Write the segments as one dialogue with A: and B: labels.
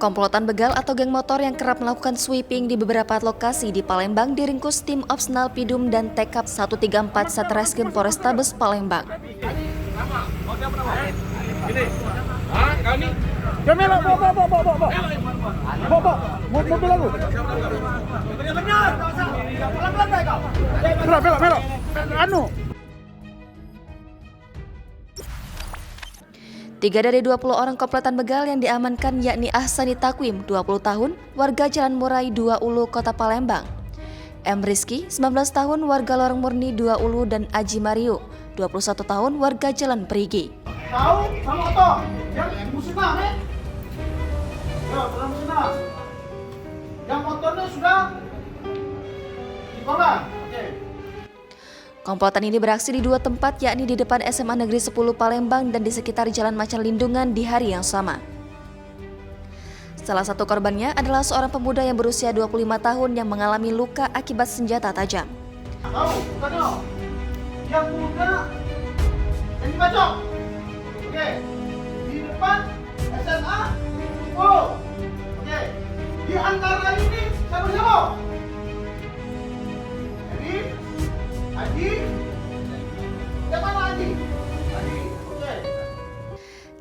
A: Komplotan begal atau geng motor yang kerap melakukan sweeping di beberapa lokasi di Palembang diringkus tim Opsnal Pidum dan Tekap 134 Satreskrim Polrestabes Palembang. Tiga dari 20 orang komplotan begal yang diamankan yakni Ahsani Takwim, 20 tahun, warga Jalan Murai 2 Ulu, Kota Palembang. M. Rizky, 19 tahun, warga Lorong Murni 2 Ulu, dan Aji Mario, 21 tahun, warga Jalan Perigi.
B: Tahu sama Oto yang musnah, ya, sudah musnah. Yang motornya sudah dikolah. Oke.
A: Komplotan ini beraksi di dua tempat, yakni di depan SMA Negeri 10 Palembang dan di sekitar Jalan Macan Lindungan di hari yang sama. Salah satu korbannya adalah seorang pemuda yang berusia 25 tahun yang mengalami luka akibat senjata tajam.
B: Tahu, bukannya yang muda yang dibacok. Oke, di depan SMA 10. Oke, di antara ini siapa-siapa? Aji, yang mana Aji? Aji, oke.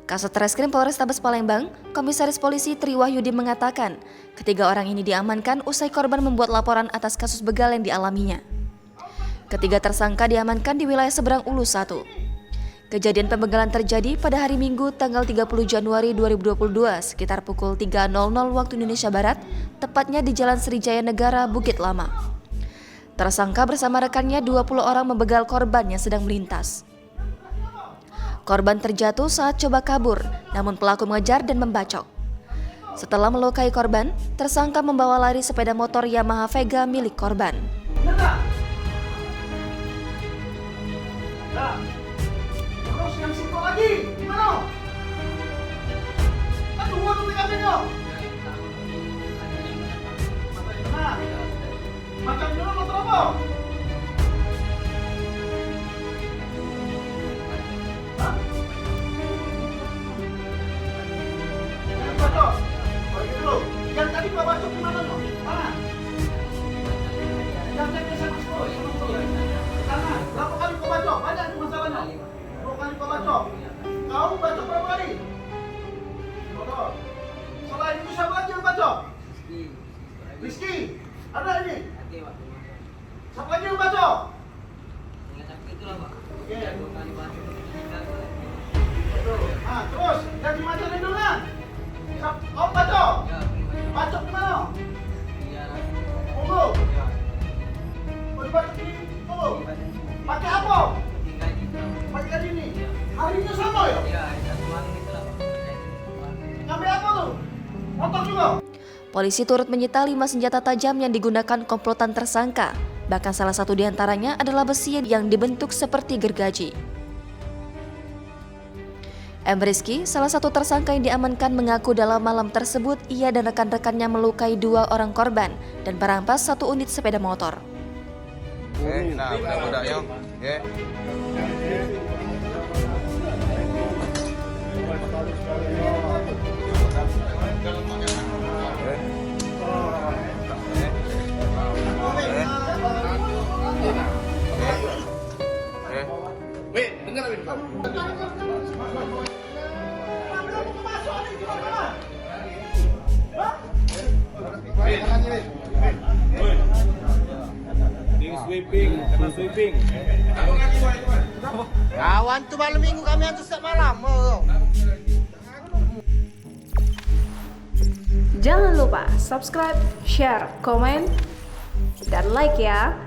A: Kasat Reskrim Polrestabes Palembang, Komisaris Polisi Tri Wahyudi mengatakan, ketiga orang ini diamankan usai korban membuat laporan atas kasus begal yang dialaminya. Ketiga tersangka diamankan di wilayah seberang Ulu 1. Kejadian pembegalan terjadi pada hari Minggu tanggal 30 Januari 2022 sekitar pukul 3.00 waktu Indonesia Barat, tepatnya di Jalan Srijaya Negara, Bukit Lama. Tersangka bersama rekannya 20 orang membegal korban yang sedang melintas. Korban terjatuh saat coba kabur, namun pelaku mengejar dan membacok. Setelah melukai korban, tersangka membawa lari sepeda motor Yamaha Vega milik korban.
B: Nah, terus yang situ lagi, gimana? Kan dua tuh TKP-nya. Nah, macam dulu motor apa? Hah? Yang bacok? Oh gitu loh. Yang tadi Pak bacok gimana loh? Mana? Yang tadi sama sepuluh. Sana, berapa kali kau bacok? Banyak nih masalahnya. 2 kali kau bacok. Kau bacok berapa kali? Betul. Selain itu siapa lagi yang bacok? Rizky. Ada ini? Siapa lagi yang bacok? Oke. Betul. Ah, terus yang di Macan Lindungan. Kau bacok? Bacok di mana? Ungu. Oh, dibacok di Ungu. Pakai apa? Pakai gaji ini. Harinya sama ya? Ngambil apa tuh? Motor juga?
A: Polisi turut menyita 5 senjata tajam yang digunakan komplotan tersangka. Bahkan salah satu di antaranya adalah besi yang dibentuk seperti gergaji. M. Rizky, salah satu tersangka yang diamankan, mengaku dalam malam tersebut ia dan rekan-rekannya melukai 2 orang korban dan merampas 1 unit sepeda motor.
C: Nah, budak-budaknya.
D: Sweeping.
B: Kawan tuh malam minggu kami hantu setiap malam.
E: Jangan lupa subscribe, share, komen, dan like ya.